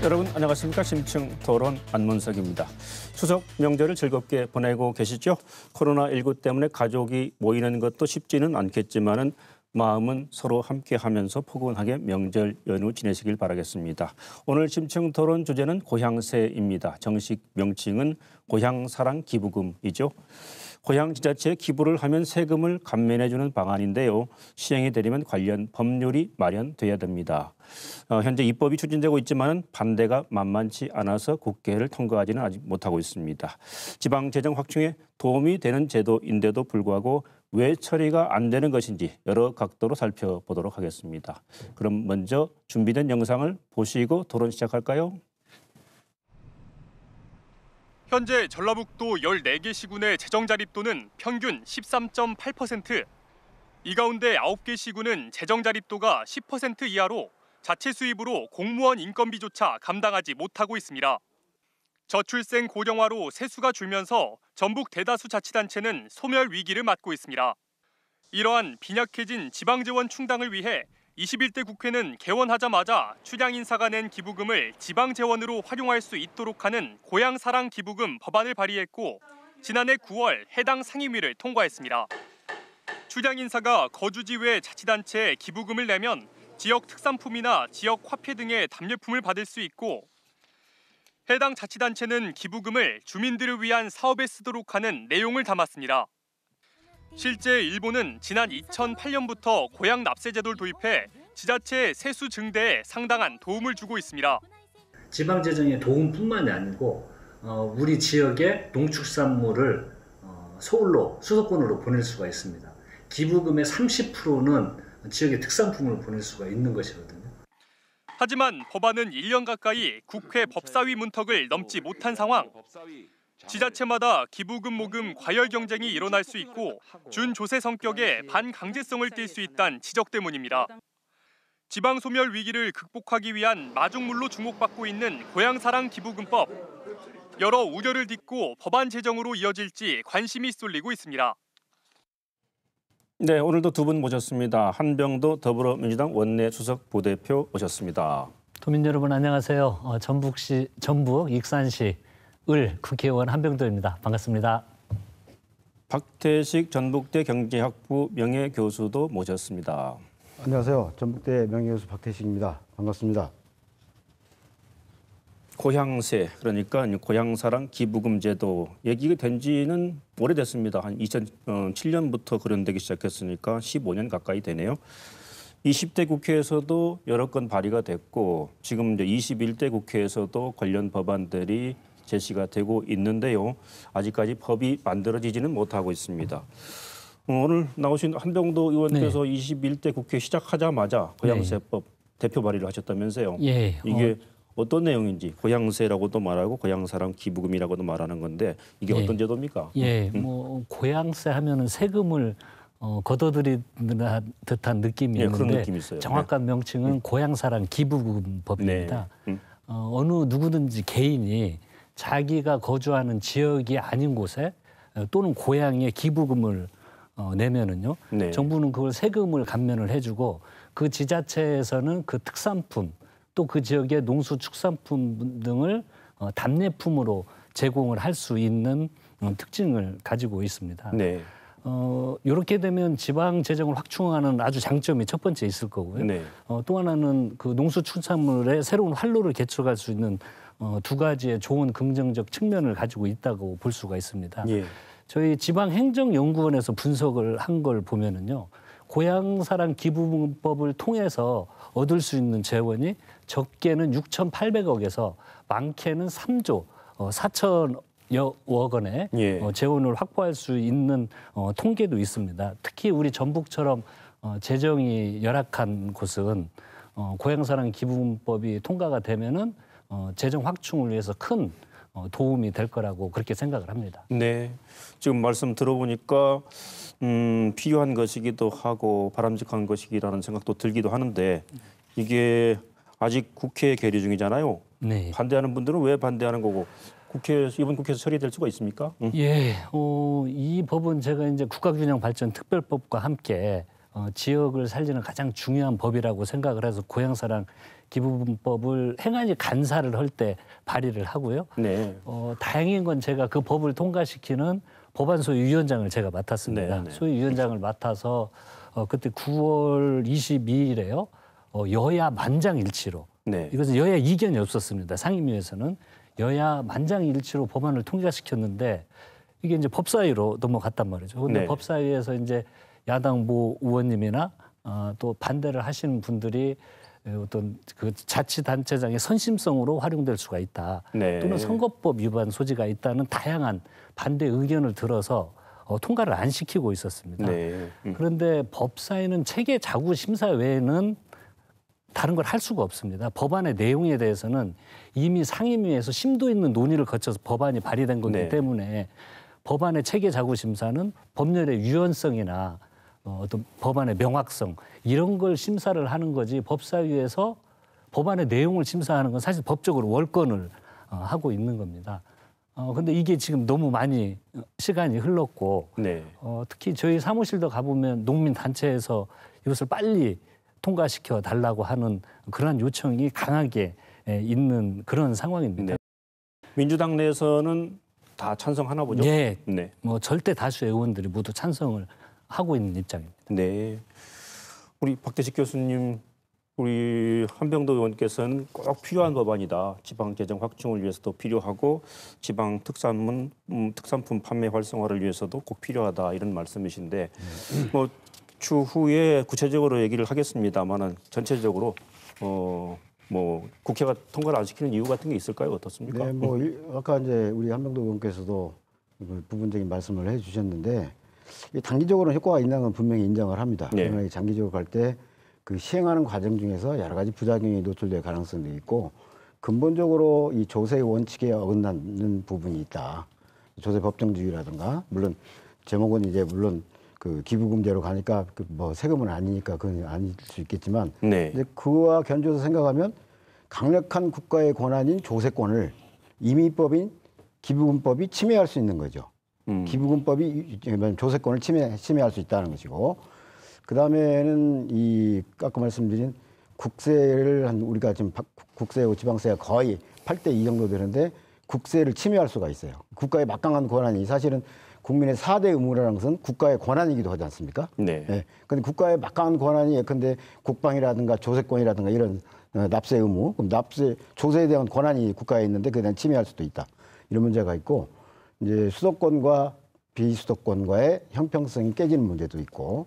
여러분 안녕하십니까. 심층 토론 안문석입니다. 추석 명절을 즐겁게 보내고 계시죠? 코로나19 때문에 가족이 모이는 것도 쉽지는 않겠지만은 마음은 서로 함께하면서 포근하게 명절 연휴 지내시길 바라겠습니다. 오늘 심층 토론 주제는 고향세입니다. 정식 명칭은 고향사랑 기부금이죠. 고향 지자체에 기부를 하면 세금을 감면해주는 방안인데요. 시행이 되려면 관련 법률이 마련돼야 됩니다. 현재 입법이 추진되고 있지만 반대가 만만치 않아서 국회를 통과하지는 아직 못하고 있습니다. 지방재정 확충에 도움이 되는 제도인데도 불구하고 왜 처리가 안 되는 것인지 여러 각도로 살펴보도록 하겠습니다. 그럼 먼저 준비된 영상을 보시고 토론 시작할까요? 현재 전라북도 14개 시군의 재정 자립도는 평균 13.8%. 이 가운데 9개 시군은 재정 자립도가 10% 이하로 자체 수입으로 공무원 인건비조차 감당하지 못하고 있습니다. 저출생 고령화로 세수가 줄면서 전북 대다수 자치단체는 소멸 위기를 맞고 있습니다. 이러한 빈약해진 지방재원 충당을 위해 21대 국회는 개원하자마자 출향 인사가 낸 기부금을 지방재원으로 활용할 수 있도록 하는 고향사랑 기부금 법안을 발의했고 지난해 9월 해당 상임위를 통과했습니다. 출향 인사가 거주지 외 자치단체에 기부금을 내면 지역 특산품이나 지역 화폐 등의 답례품을 받을 수 있고 해당 자치단체는 기부금을 주민들을 위한 사업에 쓰도록 하는 내용을 담았습니다. 실제 일본은 지난 2008년부터 고향 납세 제도를 도입해 지자체 세수 증대에 상당한 도움을 주고 있습니다. 지방 재정의 도움뿐만이 아니고 우리 지역의 농축산물을 서울로 수도권으로 보낼 수가 있습니다. 기부금의 30%는 지역의 특산품을 보낼 수가 있는 것이거든요. 하지만 법안은 1년 가까이 국회 법사위 문턱을 넘지 못한 상황. 지자체마다 기부금 모금 과열 경쟁이 일어날 수 있고 준조세 성격의 반강제성을 띨 수 있다는 지적 때문입니다. 지방 소멸 위기를 극복하기 위한 마중물로 주목받고 있는 고향사랑 기부금법. 여러 우려를 딛고 법안 제정으로 이어질지 관심이 쏠리고 있습니다. 네, 오늘도 두 분 모셨습니다. 한병도 더불어민주당 원내 수석 부대표 오셨습니다. 도민 여러분 안녕하세요. 전북 익산시 을 국회의원 한병도입니다. 반갑습니다. 박태식 전북대 경제학부 명예교수도 모셨습니다. 안녕하세요. 전북대 명예교수 박태식입니다. 반갑습니다. 고향세, 그러니까 고향사랑 기부금 제도 얘기가 된 지는 오래됐습니다. 한 2007년부터 거론되기 시작했으니까 15년 가까이 되네요. 20대 국회에서도 여러 건 발의가 됐고 지금 이제 21대 국회에서도 관련 법안들이 제시가 되고 있는데요. 아직까지 법이 만들어지지는 못하고 있습니다. 오늘 나오신 한병도 의원께서 네. 21대 국회 시작하자마자 고향세법 대표 발의를 하셨다면서요. 예. 이게 어떤 내용인지 고향세라고도 말하고 고향사랑 기부금이라고도 말하는 건데 이게 어떤 제도입니까? 예, 고향세 하면은 세금을 걷어들이는 듯한 느낌이 있는데 그런 느낌이 있어요. 정확한 명칭은 고향사랑 기부금법입니다. 네. 어느 누구든지 개인이 자기가 거주하는 지역이 아닌 곳에 또는 고향에 기부금을 내면은요. 네. 정부는 그걸 세금을 감면을 해주고 그 지자체에서는 그 특산품 또 그 지역의 농수축산품 등을 답례품으로 제공을 할 수 있는 특징을 가지고 있습니다. 네. 이렇게 되면 지방 재정을 확충하는 아주 장점이 첫 번째 있을 거고요. 네. 또 하나는 그 농수축산물의 새로운 활로를 개척할 수 있는 두 가지의 좋은 긍정적 측면을 가지고 있다고 볼 수가 있습니다. 예. 저희 지방행정연구원에서 분석을 한 걸 보면은요, 고향사랑 기부금법을 통해서 얻을 수 있는 재원이 적게는 6,800억에서 많게는 3조 4천여억 원의 재원을 확보할 수 있는 통계도 있습니다. 특히 우리 전북처럼 재정이 열악한 곳은 고향사랑 기부금법이 통과가 되면은 재정 확충을 위해서 큰 도움이 될 거라고 그렇게 생각을 합니다. 네, 지금 말씀 들어보니까 필요한 것이기도 하고 바람직한 것이라는 생각도 들기도 하는데 이게 아직 국회 계류 중이잖아요. 네. 반대하는 분들은 왜 반대하는 거고 이번 국회에서 처리될 수가 있습니까? 예, 이 법은 제가 이제 국가균형발전특별법과 함께 지역을 살리는 가장 중요한 법이라고 생각을 해서 고향사랑 기부금법을 행안위 간사를 할 때 발의를 하고요. 네. 다행인 건 제가 그 법을 통과시키는 법안 소위위원장을 제가 맡았습니다. 네. 소위위원장을 맡아서 그때 9월 22일에요. 여야 만장일치로. 네. 이것은 여야 이견이 없었습니다. 상임위에서는 여야 만장일치로 법안을 통과시켰는데 이게 이제 법사위로 넘어갔단 말이죠. 그런데 네. 법사위에서 이제 야당 모 의원님이나 또 반대를 하시는 분들이 어떤 그 자치단체장의 선심성으로 활용될 수가 있다. 네. 또는 선거법 위반 소지가 있다는 다양한 반대 의견을 들어서 통과를 안 시키고 있었습니다. 네. 그런데 법사위는 체계 자구 심사 외에는 다른 걸 할 수가 없습니다. 법안의 내용에 대해서는 이미 상임위에서 심도 있는 논의를 거쳐서 법안이 발의된 거기 네. 때문에 법안의 체계 자구 심사는 법률의 유연성이나 어떤 법안의 명확성 이런 걸 심사를 하는 거지 법사위에서 법안의 내용을 심사하는 건 사실 법적으로 월권을 하고 있는 겁니다. 근데 이게 지금 너무 많이 시간이 흘렀고 네. 특히 저희 사무실도 가보면 농민단체에서 이것을 빨리 통과시켜 달라고 하는 그러한 요청이 강하게 있는 그런 상황입니다. 네. 민주당 내에서는 다 찬성하나 보죠? 네. 네. 뭐 절대 다수의 의원들이 모두 찬성을 하고 있는 입장입니다. 네. 우리 박대식 교수님, 우리 한병도 의원께서는 꼭 필요한 법안이다. 지방 재정 확충을 위해서도 필요하고 지방 특산품 판매 활성화를 위해서도 꼭 필요하다 이런 말씀이신데 뭐 추후에 구체적으로 얘기를 하겠습니다만은 전체적으로 뭐 국회가 통과를 안 시키는 이유 같은 게 있을까요? 어떻습니까? 네, 뭐 아까 이제 우리 한병도 의원께서도 부분적인 말씀을 해주셨는데 단기적으로는 효과가 있는 건 분명히 인정을 합니다. 네. 그러나 장기적으로 갈 때 그 시행하는 과정 중에서 여러 가지 부작용이 노출될 가능성도 있고 근본적으로 이 조세 원칙에 어긋나는 부분이 있다. 조세 법정주의라든가 물론 제목은 이제 물론 그 기부금제로 가니까 그 뭐 세금은 아니니까 그건 아닐 수 있겠지만 네. 이제 그와 견주어서 생각하면 강력한 국가의 권한인 조세권을 임의법인 기부금법이 침해할 수 있는 거죠. 기부금법이 조세권을 침해할 수 있다는 것이고 그 다음에는 이 아까 말씀드린 국세를 우리가 지금 국세하고 지방세가 거의 8대2 정도 되는데 국세를 침해할 수가 있어요. 국가의 막강한 권한이 사실은 국민의 4대 의무라는 것은 국가의 권한이기도 하지 않습니까? 네. 네. 근데 국가의 막강한 권한이 예컨대 국방이라든가 조세권이라든가 이런 납세 의무, 그럼 조세에 대한 권한이 국가에 있는데 그에 대한 침해할 수도 있다. 이런 문제가 있고 이제 수도권과 비수도권과의 형평성이 깨지는 문제도 있고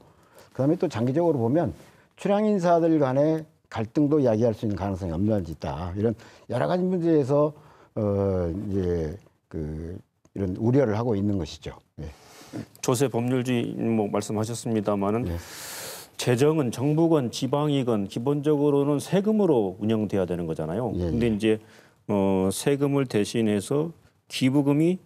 그다음에 또 장기적으로 보면 출향 인사들 간의 갈등도 야기할 수 있는 가능성이 엄연히 있다. 이런 여러 가지 문제에서 이제 이런 우려를 하고 있는 것이죠. 네. 조세 법률주의 뭐 말씀하셨습니다마는 네. 재정은 정부건 지방이건 기본적으로는 세금으로 운영돼야 되는 거잖아요. 예, 근데 예. 이제 세금을 대신해서 기부금이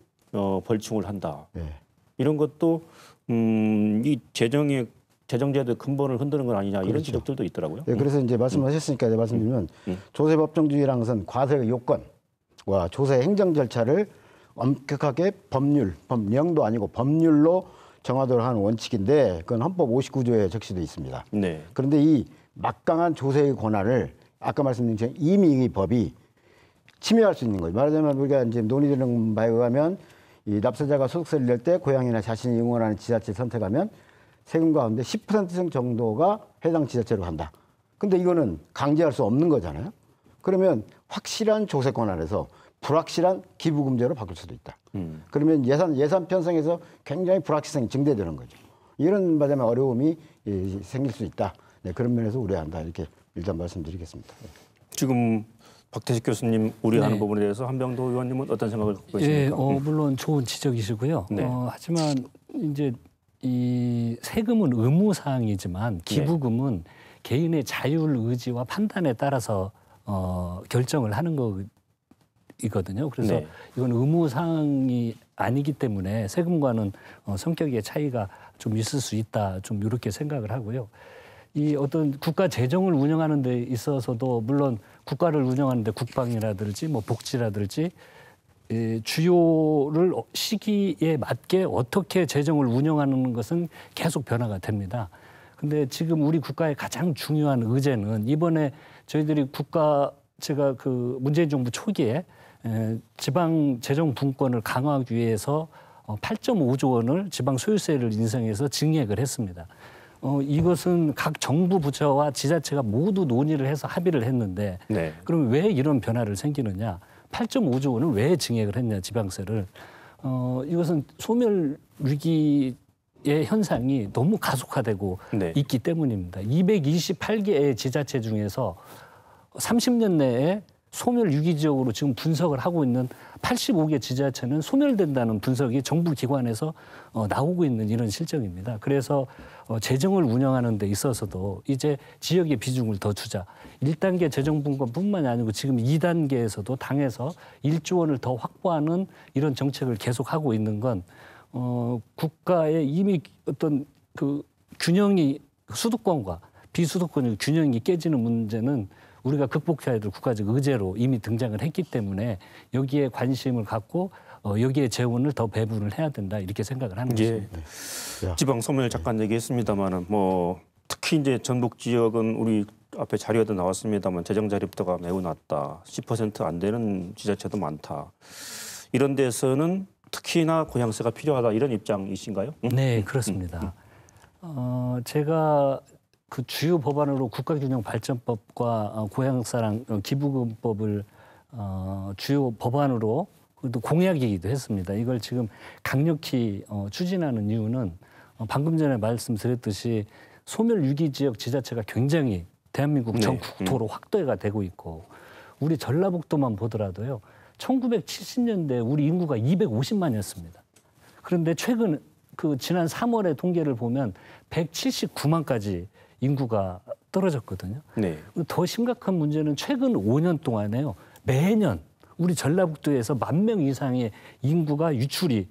벌충을 한다. 네. 이런 것도 이 재정제도의 근본을 흔드는 건 아니냐 이런 그렇죠. 지적들도 있더라고요. 네, 그래서 이제 말씀하셨으니까 제가 말씀드리면 조세 법정주의라는 것은 과세의 요건과 조세 행정 절차를 엄격하게 법령도 아니고 법률로 정하도록 하는 원칙인데 그건 헌법 59조에 적시되어 있습니다. 네. 그런데 이 막강한 조세의 권한을 아까 말씀드린 것처럼 이미 이 법이 침해할 수 있는 거죠. 말하자면 우리가 이제 논의되는 바에 의하면 이 납세자가 소득세를 낼 때 고향이나 자신이 응원하는 지자체를 선택하면 세금 가운데 10% 정도가 해당 지자체로 간다. 근데 이거는 강제할 수 없는 거잖아요. 그러면 확실한 조세 권한에서 불확실한 기부금제로 바뀔 수도 있다. 그러면 예산 편성에서 굉장히 불확실성이 증대되는 거죠. 이런 말하자면 어려움이 생길 수 있다. 네, 그런 면에서 우려한다. 이렇게 일단 말씀드리겠습니다. 지금 박태식 교수님 우려하는 네. 부분에 대해서 한병도 의원님은 어떤 생각을 갖고 계십니까? 예, 물론 좋은 지적이시고요. 네. 하지만 이제 이 세금은 의무 사항이지만 기부금은 개인의 자율 의지와 판단에 따라서 결정을 하는 거거든요. 그래서 네. 이건 의무 사항이 아니기 때문에 세금과는 성격의 차이가 좀 있을 수 있다. 좀 이렇게 생각을 하고요. 이 어떤 국가 재정을 운영하는 데 있어서도 물론 국가를 운영하는 데 국방이라든지 뭐 복지라든지 주요를 시기에 맞게 어떻게 재정을 운영하는 것은 계속 변화가 됩니다. 근데 지금 우리 국가의 가장 중요한 의제는 이번에 저희들이 제가 그 문재인 정부 초기에 지방 재정 분권을 강화하기 위해서 8.5조 원을 지방 소유세를 인상해서 증액을 했습니다. 이것은 각 정부 부처와 지자체가 모두 논의를 해서 합의를 했는데 네. 그럼 왜 이런 변화를 생기느냐? 8.5조 원을 왜 증액을 했냐, 지방세를. 이것은 소멸 위기의 현상이 너무 가속화되고 네. 있기 때문입니다. 228개의 지자체 중에서 30년 내에 소멸 위기 지역으로 지금 분석을 하고 있는 85개 지자체는 소멸된다는 분석이 정부 기관에서 나오고 있는 이런 실정입니다. 그래서 재정을 운영하는 데 있어서도 이제 지역의 비중을 더 주자. 1단계 재정 분권뿐만이 아니고 지금 2단계에서도 당에서 1조 원을 더 확보하는 이런 정책을 계속하고 있는 건 국가의 이미 어떤 그 균형이 수도권과 비수도권의 균형이 깨지는 문제는 우리가 극복해야 될 국가적 의제로 이미 등장을 했기 때문에 여기에 관심을 갖고 여기에 재원을 더 배분을 해야 된다 이렇게 생각을 하는 것입니다. 지방 소멸 잠깐 얘기했습니다만은 뭐 특히 이제 전북 지역은 우리 앞에 자료에도 나왔습니다만 재정 자립도가 매우 낮다. 10% 안 되는 지자체도 많다. 이런 데서는 특히나 고향세가 필요하다 이런 입장이신가요? 네, 그렇습니다. 제가 그 주요 법안으로 국가균형발전법과 고향사랑 기부금법을 주요 법안으로 또 공약이기도 했습니다. 이걸 지금 강력히 추진하는 이유는 방금 전에 말씀드렸듯이 소멸 위기 지역 지자체가 굉장히 대한민국 전 국토로 확대가 되고 있고 우리 전라북도만 보더라도요. 1970년대 우리 인구가 250만이었습니다. 그런데 최근 지난 3월의 통계를 보면 179만까지 인구가 떨어졌거든요. 네. 더 심각한 문제는 최근 5년 동안에요. 매년 우리 전라북도에서 10,000명 이상의 인구가 유출이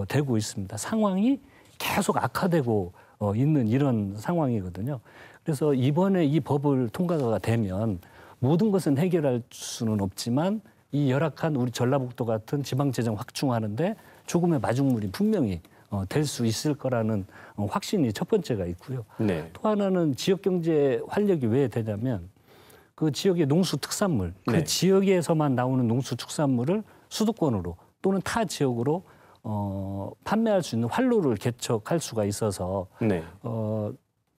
되고 있습니다. 상황이 계속 악화되고 있는 이런 상황이거든요. 그래서 이번에 이 법을 통과가 되면 모든 것은 해결할 수는 없지만 이 열악한 우리 전라북도 같은 지방재정 확충하는데 조금의 마중물이 분명히 될 수 있을 거라는 확신이 첫 번째가 있고요. 네. 또 하나는 지역경제 활력이 왜 되냐면 그 지역의 농수특산물, 그 지역에서만 나오는 농수축산물을 수도권으로 또는 타 지역으로 판매할 수 있는 활로를 개척할 수가 있어서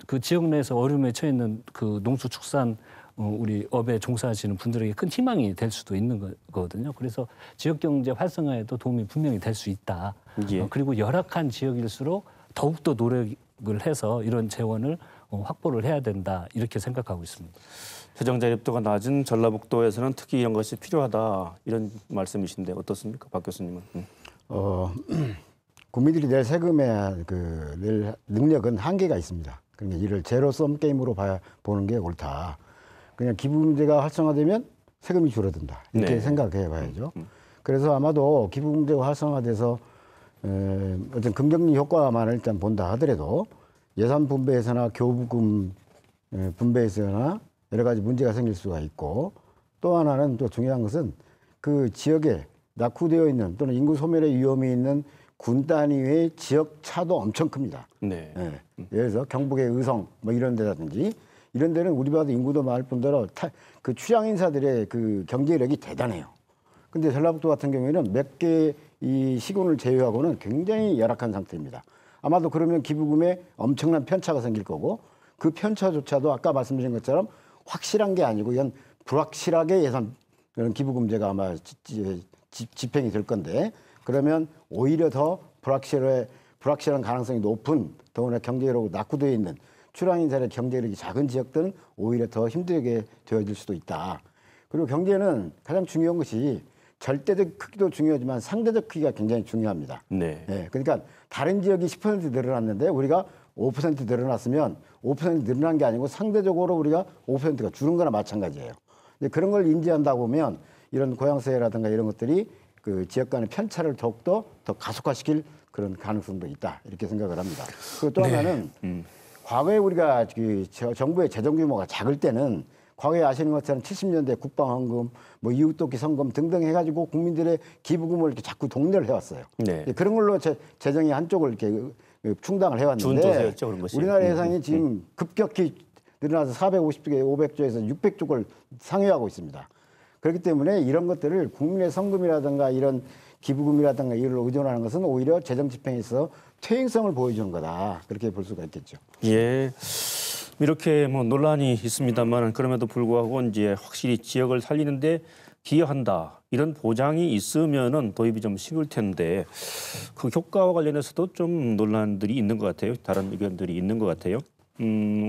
그 지역 내에서 어려움에 처해 있는 그 농수축산 우리 업에 종사하시는 분들에게 큰 희망이 될 수도 있는 거거든요. 그래서 지역경제 활성화에도 도움이 분명히 될 수 있다. 그리고 열악한 지역일수록 더욱더 노력을 해서 이런 재원을 확보를 해야 된다. 이렇게 생각하고 있습니다. 재정 자립도가 낮은 전라북도에서는 특히 이런 것이 필요하다. 이런 말씀이신데 어떻습니까? 박 교수님은. 국민들이 낼 세금의 낼 능력은 한계가 있습니다. 그러니까 이를 제로섬 게임으로 보는 게 옳다. 그냥 기부금제가 활성화되면 세금이 줄어든다. 이렇게 생각해 봐야죠. 그래서 아마도 기부금제가 활성화돼서 어떤 긍정적 효과만을 일단 본다 하더라도 예산 분배에서나 교부금 분배에서나 여러 가지 문제가 생길 수가 있고 또 하나는 또 중요한 것은 그 지역에 낙후되어 있는 또는 인구 소멸의 위험이 있는 군 단위의 지역 차도 엄청 큽니다. 예를 들어서 경북의 의성 뭐 이런 데라든지 이런 데는 우리보다 인구도 많을 뿐더러 그 출향 인사들의 그 경제력이 대단해요. 근데 전라북도 같은 경우에는 몇 개 이 시군을 제외하고는 굉장히 열악한 상태입니다. 아마도 그러면 기부금에 엄청난 편차가 생길 거고 그 편차조차도 아까 말씀드린 것처럼 확실한 게 아니고 이건 불확실하게 예산 그런 기부금제가 아마 집행이 될 건데 그러면 오히려 더 불확실한 가능성이 높은 더구나 경제력으로 낙후되어 있는 출향인사의 경제력이 작은 지역들은 오히려 더 힘들게 되어질 수도 있다. 그리고 경제는 가장 중요한 것이 절대적 크기도 중요하지만 상대적 크기가 굉장히 중요합니다. 그러니까 다른 지역이 10% 늘어났는데 우리가 5% 늘어났으면 5% 늘어난 게 아니고 상대적으로 우리가 5%가 줄은 거나 마찬가지예요. 그런 걸 인지한다 보면 이런 고향세라든가 이런 것들이 그 지역 간의 편차를 더욱더 더 가속화시킬 그런 가능성도 있다. 이렇게 생각을 합니다. 그리고 또 하나는 과거에 우리가 그 정부의 재정 규모가 작을 때는 과거에 아시는 것처럼 70년대 국방헌금, 뭐 이웃돕기 성금 등등 해가지고 국민들의 기부금을 이렇게 자꾸 독려를 해왔어요. 그런 걸로 재정의 한쪽을 이렇게 충당을 해왔는데 준조세였죠, 그런 것이. 우리나라 예산이 지금 급격히 늘어나서 450조, 500조에서 600조를 상회하고 있습니다. 그렇기 때문에 이런 것들을 국민의 성금이라든가 이런 기부금이라든가 이를 의존하는 것은 오히려 재정 집행에 있어서 퇴행성을 보여주는 거다. 그렇게 볼 수가 있겠죠. 예. 이렇게 뭐 논란이 있습니다만 그럼에도 불구하고 이제 확실히 지역을 살리는데 기여한다 이런 보장이 있으면은 도입이 좀 쉬울 텐데 그 효과와 관련해서도 좀 논란들이 있는 것 같아요. 다른 의견들이 있는 것 같아요.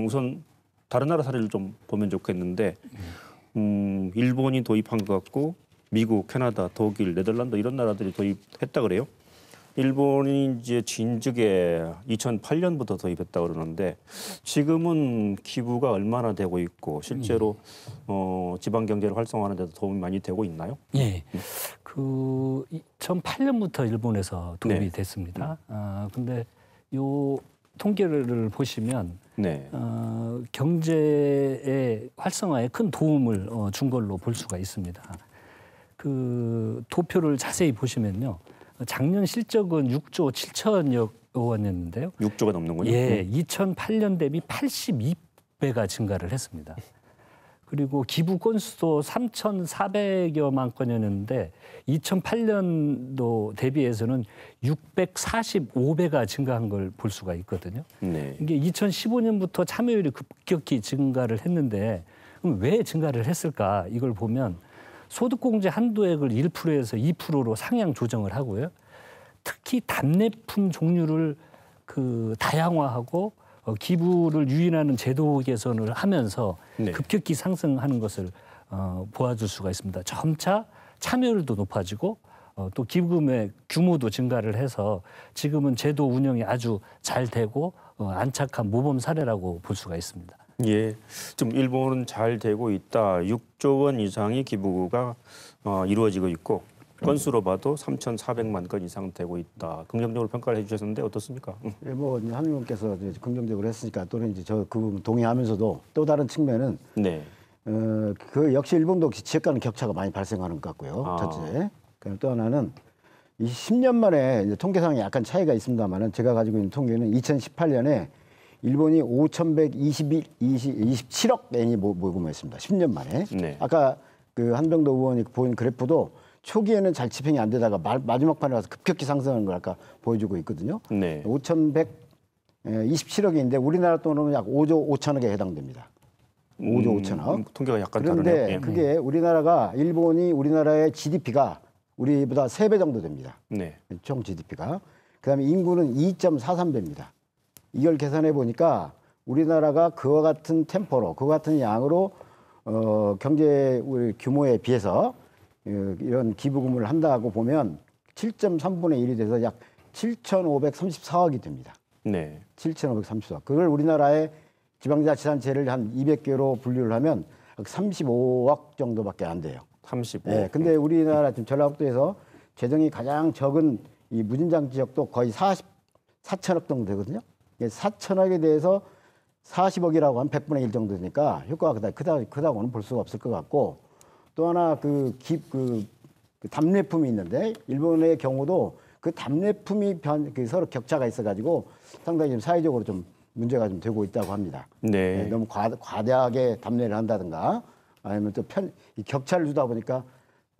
우선 다른 나라 사례를 좀 보면 좋겠는데 일본이 도입한 것 같고 미국, 캐나다, 독일, 네덜란드 이런 나라들이 도입했다 그래요. 일본이 이제 진즉에 2008년부터 도입했다 그러는데 지금은 기부가 얼마나 되고 있고 실제로 지방 경제를 활성화하는 데도 도움이 많이 되고 있나요? 예. 그 2008년부터 일본에서 도입이 네. 됐습니다. 근데 요 통계를 보시면 네. 경제의 활성화에 큰 도움을 준 걸로 볼 수가 있습니다. 그 도표를 자세히 보시면요. 작년 실적은 6조 7천여 원이었는데요. 6조가 넘는군요. 예, 2008년 대비 82배가 증가를 했습니다. 그리고 기부 건수도 3,400여만 건이었는데 2008년도 대비해서는 645배가 증가한 걸 볼 수가 있거든요. 네. 이게 2015년부터 참여율이 급격히 증가를 했는데 그럼 왜 증가를 했을까? 이걸 보면 소득공제 한도액을 1%에서 2%로 상향 조정을 하고요. 특히 답례품 종류를 그 다양화하고 기부를 유인하는 제도 개선을 하면서 네. 급격히 상승하는 것을 보아줄 수가 있습니다. 점차 참여율도 높아지고 또 기부금의 규모도 증가를 해서 지금은 제도 운영이 아주 잘 되고 안착한 모범 사례라고 볼 수가 있습니다. 예, 좀 일본은 잘 되고 있다. 6조 원 이상의 기부가 이루어지고 있고 건수로 봐도 3,400만 건 이상 되고 있다. 긍정적으로 평가를 해주셨는데 어떻습니까? 예, 뭐 한의원께서 긍정적으로 했으니까 또는 이제 저 그 부분 동의하면서도 또 다른 측면은 네. 그 역시 일본도 지역 간의 격차가 많이 발생하는 것 같고요. 아. 첫째. 그럼 또 하나는 이 10년 만에 이제 통계상에 약간 차이가 있습니다만은 제가 가지고 있는 통계는 2018년에 일본이 5,127억 엔이 모금했습니다. 10년 만에. 네. 아까 그 한병도 의원이 보인 그래프도 초기에는 잘 집행이 안 되다가 마지막 판에 와서 급격히 상승하는 걸 아까 보여주고 있거든요. 네. 5,127억인데 우리나라 돈으로는 약 5조 5천억에 해당됩니다. 5조 5천억. 통계가 약간 그런데 다르네요. 예. 그게 우리나라가 일본이 우리나라의 GDP가 우리보다 3배 정도 됩니다. 네. 총 GDP가. 그다음에 인구는 2.43배입니다. 이걸 계산해 보니까 우리나라가 그와 같은 템포로, 그와 같은 양으로 경제 우리 규모에 비해서 이런 기부금을 한다고 보면 7.3분의 1이 돼서 약 7,534억이 됩니다. 네. 7,534억. 그걸 우리나라의 지방자치단체를 한 200개로 분류를 하면 35억 정도밖에 안 돼요. 35. 네, 근데 우리나라 지금 전라북도에서 재정이 가장 적은 이 무진장 지역도 거의 4천억 정도 되거든요. 4천억에 대해서 40억이라고 한 100분의 1 정도 되니까 효과가 크다고는 볼 수가 없을 것 같고 또 하나 그 답례품이 있는데 일본의 경우도 그 답례품이 서로 격차가 있어가지고 상당히 좀 사회적으로 좀 문제가 좀 되고 있다고 합니다. 네. 너무 과대하게 답례를 한다든가 아니면 또 이 격차를 주다 보니까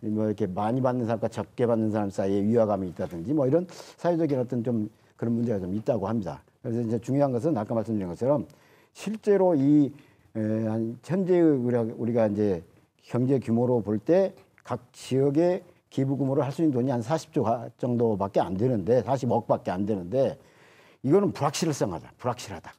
뭐 이렇게 많이 받는 사람과 적게 받는 사람 사이에 위화감이 있다든지 뭐 이런 사회적인 어떤 좀 그런 문제가 좀 있다고 합니다. 그래서 이제 중요한 것은 아까 말씀드린 것처럼 실제로 현재 우리가 이제 경제 규모로 볼 때 각 지역의 기부금으로 할 수 있는 돈이 한 40조 정도밖에 안 되는데 40억밖에 안 되는데 이거는 불확실하다.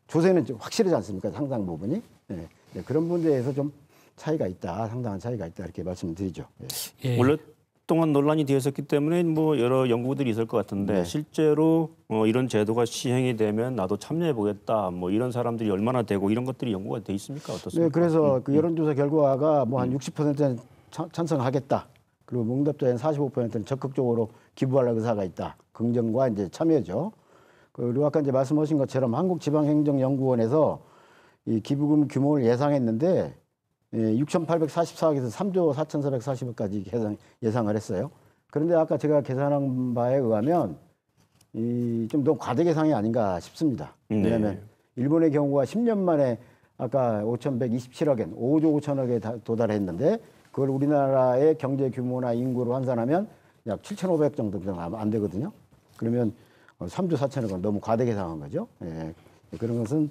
조세는 좀 확실하지 않습니까? 상당 부분이. 네, 그런 문제에서 좀 차이가 있다. 상당한 차이가 있다. 이렇게 말씀드리죠. 네. 예. 오랫동안 논란이 되었었기 때문에 뭐 여러 연구들이 있을 것 같은데 네. 실제로 이런 제도가 시행이 되면 나도 참여해 보겠다. 뭐 이런 사람들이 얼마나 되고 이런 것들이 연구가 돼 있습니까? 어떻습니까? 네, 그래서 그 여론조사 결과가 뭐 한 60%는 찬성하겠다. 그리고 응답자인 45%는 적극적으로 기부할 의사가 있다. 긍정과 이제 참여죠. 그리고 아까 이제 말씀하신 것처럼 한국지방행정연구원에서 이 기부금 규모를 예상했는데 6,844억에서 3조 4,440억까지 예상을 했어요. 그런데 아까 제가 계산한 바에 의하면 좀 너무 과대 계상이 아닌가 싶습니다. 왜냐하면 일본의 경우가 10년 만에 아까 5,127억엔 5조 5천억에 도달했는데 그걸 우리나라의 경제 규모나 인구로 환산하면 약 7,500 정도 안 되거든요. 그러면 3조 4천억은 너무 과대 계상한 거죠. 예. 그런 것은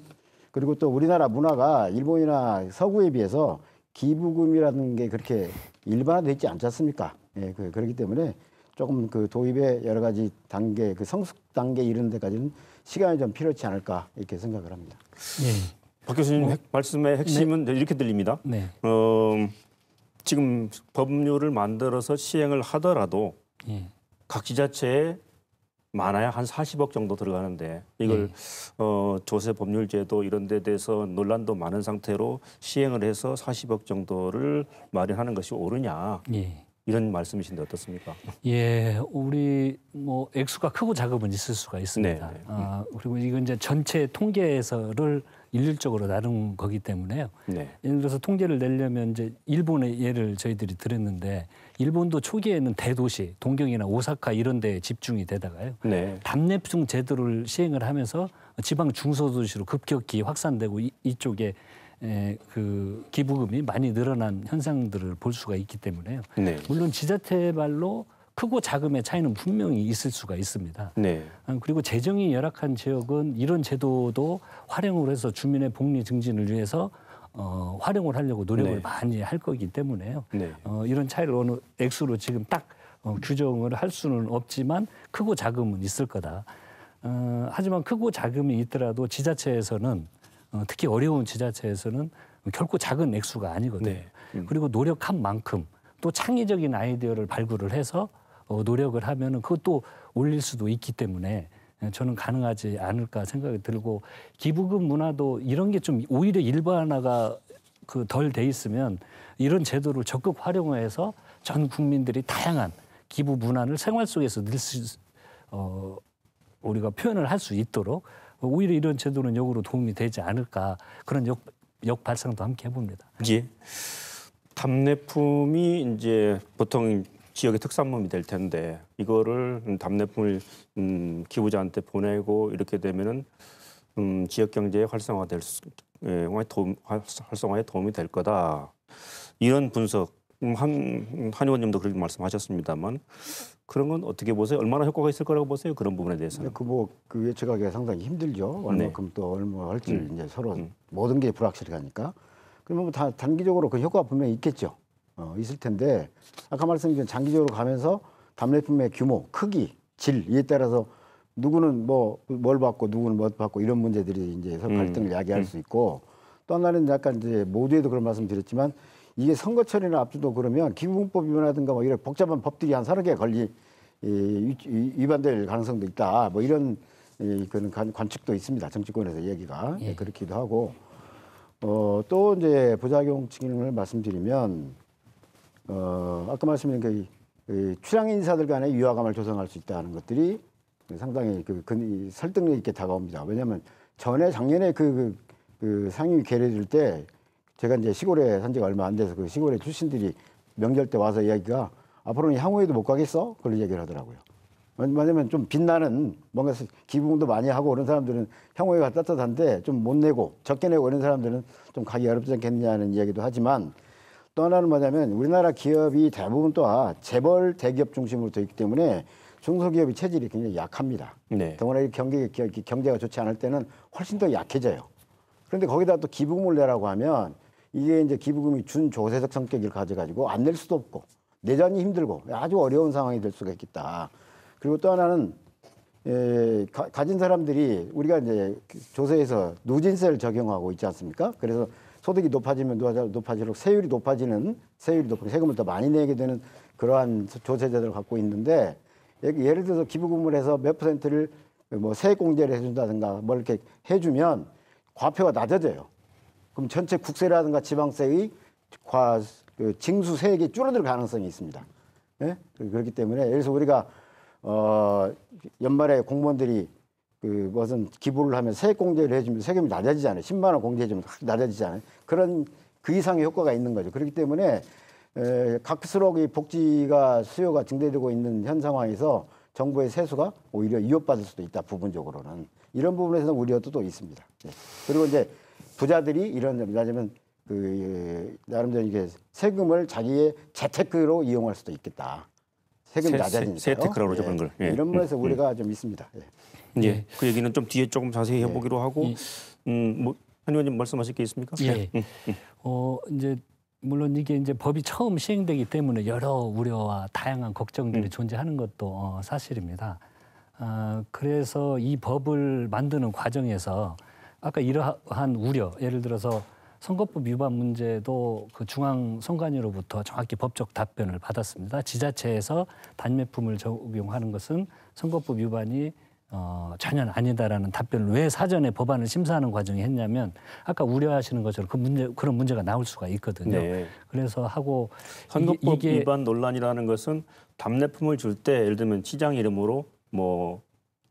그리고 또 우리나라 문화가 일본이나 서구에 비해서 기부금이라는 게 그렇게 일반화되어 있지 않지 않습니까? 예, 그렇기 때문에 조금 그 도입의 여러 가지 단계, 그 성숙 단계 이르는 데까지는 시간이 좀 필요하지 않을까 이렇게 생각을 합니다. 예. 박 교수님 말씀의 핵심은 이렇게 들립니다. 네. 지금 법률을 만들어서 시행을 하더라도 예. 각 지자체에 많아야 한 40억 정도 들어가는데 이걸 조세 법률 제도 이런 데 대해서 논란도 많은 상태로 시행을 해서 40억 정도를 마련하는 것이 옳으냐. 예. 이런 말씀이신데 어떻습니까? 예, 우리 뭐 액수가 크고 작으면 있을 수가 있습니다. 네. 그리고 이건 이제 전체 통계에서를 일률적으로 나눈 거기 때문에요. 네. 예를 들어서 통계를 내려면 이제 일본의 예를 저희들이 들었는데 일본도 초기에는 대도시, 동경이나 오사카 이런 데에 집중이 되다가요. 네. 답례풍 제도를 시행을 하면서 지방 중소도시로 급격히 확산되고 이쪽에 그 기부금이 많이 늘어난 현상들을 볼 수가 있기 때문에요. 네. 물론 지자체별로 크고 작음의 차이는 분명히 있을 수가 있습니다. 네. 그리고 재정이 열악한 지역은 이런 제도도 활용을 해서 주민의 복리 증진을 위해서 활용을 하려고 노력을 네. 많이 할 거기 때문에요. 네. 이런 차이를 어느 액수로 지금 딱 규정을 할 수는 없지만 크고 작음은 있을 거다. 하지만 크고 작음이 있더라도 지자체에서는 특히 어려운 지자체에서는 결코 작은 액수가 아니거든요. 네. 그리고 노력한 만큼 또 창의적인 아이디어를 발굴을 해서 노력을 하면은 그것도 올릴 수도 있기 때문에 저는 가능하지 않을까 생각이 들고 기부금 문화도 이런 게 좀 오히려 일반화가 그 덜 돼 있으면 이런 제도를 적극 활용해서 전 국민들이 다양한 기부 문화를 생활 속에서 우리가 표현을 할 수 있도록 오히려 이런 제도는 역으로 도움이 되지 않을까 그런 역발상도 함께 해봅니다. 예. 답례품이 이제 보통 지역의 특산품이 될 텐데 이거를 답례품을 기부자한테 보내고 이렇게 되면은 지역 경제의 활성화에 도움이 될 거다. 이런 분석 한 의원님도 그렇게 말씀하셨습니다만 그런 건 어떻게 보세요? 얼마나 효과가 있을 거라고 보세요? 그런 부분에 대해서는. 그 예측하기가 상당히 힘들죠. 얼마큼 네. 또 얼마 할지 이제 서로 모든 게 불확실하니까. 그러면 뭐 단기적으로 그 효과가 분명히 있겠죠. 있을 텐데 아까 말씀드린 장기적으로 가면서 답례품의 규모, 크기, 질 이에 따라서 누구는 뭘 받고 누구는 못 받고 이런 문제들이 이제 서로 갈등을 야기할 수 있고 또 하나는 약간 이제 모두에도 그런 말씀드렸지만 이게 선거철이나 앞두고 그러면 기부금법이라든가 뭐 이런 복잡한 법들이 한 서너 개 위반될 가능성도 있다. 뭐 이런 그런 관측도 있습니다. 정치권에서 얘기가 그렇기도 하고 또 이제 부작용 측면을 말씀드리면 아까 말씀드린 그 출향 인사들 간의 유화감을 조성할 수 있다는 것들이 상당히 설득력 있게 다가옵니다. 왜냐하면 작년에 그 상임위 계례될 때 제가 이제 시골에 산 지가 얼마 안 돼서 그 시골의 출신들이 명절 때 와서 이야기가 앞으로는 향후에도 못 가겠어? 그런 얘기를 하더라고요. 왜냐면 좀 빛나는 뭔가 기부금도 많이 하고 그런 사람들은 향후에가 따뜻한데 좀 못 내고 적게 내고 이런 사람들은 좀 가기 어렵지 않겠느냐는 이야기도 하지만 또 하나는 뭐냐면 우리나라 기업이 대부분 또 재벌 대기업 중심으로 되어 있기 때문에 중소기업의 체질이 굉장히 약합니다. 네. 더구나 경제가 좋지 않을 때는 훨씬 더 약해져요. 그런데 거기다 또 기부금을 내라고 하면 이게 이제 기부금이 준조세적 성격을 가져가지고 안 낼 수도 없고 내전이 힘들고 아주 어려운 상황이 될 수가 있겠다. 그리고 또 하나는 가진 사람들이 우리가 이제 조세에서 누진세를 적용하고 있지 않습니까? 그래서 소득이 높아지면 높아질수록 세금이 높고 세금을 더 많이 내게 되는 그러한 조세제도를 갖고 있는데 예를 들어서 기부금을 해서 몇 %를 뭐 세액공제를 해준다든가 뭐 이렇게 해주면 과표가 낮아져요. 그럼 전체 국세라든가 지방세의 징수 세액이 줄어들 가능성이 있습니다. 예? 그렇기 때문에 그래서 우리가 연말에 공무원들이 무슨 기부를 하면 세액 공제를 해주면 세금이 낮아지잖아요. 10만 원 공제해주면 확 낮아지잖아요. 그런 그 이상의 효과가 있는 거죠. 그렇기 때문에 갈수록 이 복지가 수요가 증대되고 있는 현 상황에서 정부의 세수가 오히려 위협받을 수도 있다. 부분적으로는 이런 부분에서는 우려도 또 있습니다. 예. 그리고 이제 부자들이 이런 말하자면 나름대로 이게 세금을 자기의 재테크로 이용할 수도 있겠다. 세금이 낮아지니까요. 세테크라고 그러죠, 그런 걸. 예. 이런 부분에서 우려가 좀 있습니다. 예. 예. 그 얘기는 좀 뒤에 조금 자세히 해보기로 하고, 뭐 한 의원님 말씀하실 게 있습니까? 예. 이제 물론 이게 이제 법이 처음 시행되기 때문에 여러 우려와 다양한 걱정들이 존재하는 것도 사실입니다. 그래서 이 법을 만드는 과정에서 아까 이러한 우려, 예를 들어서 선거법 위반 문제도 그 중앙선관위로부터 정확히 법적 답변을 받았습니다. 지자체에서 단매품을 적용하는 것은 선거법 위반이 전혀 아니다라는 답변을 왜 사전에 법안을 심사하는 과정에 했냐면 아까 우려하시는 것처럼 그런 문제가 나올 수가 있거든요. 네. 그래서 하고 선거법 이게 위반 논란이라는 것은 답례품을 줄 때 예를 들면 시장 이름으로 뭐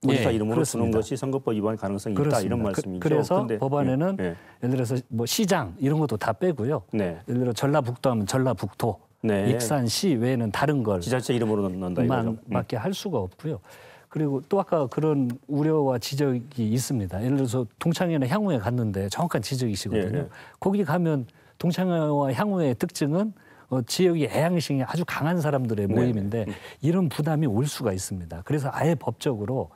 도지사 예, 이름으로 그렇습니다. 주는 것이 선거법 위반 가능성이 있다 그렇습니다. 이런 말씀이죠. 그래서 근데, 법안에는 예. 예를 들어서 뭐 시장 이런 것도 다 빼고요. 네. 예를 들어 전라북도 하면 전라북도, 네. 익산시 외에는 다른 걸 지자체 이름으로 넣는다 이거죠. 밖에 할 수가 없고요. 그리고 또 아까 그런 우려와 지적이 있습니다. 예를 들어서 동창회나 향후에 갔는데 정확한 지적이시거든요. 예, 예. 거기 가면 동창회와 향후의 특징은 지역의 애양심이 아주 강한 사람들의 모임인데 이런 부담이 올 수가 있습니다. 그래서 아예 법적으로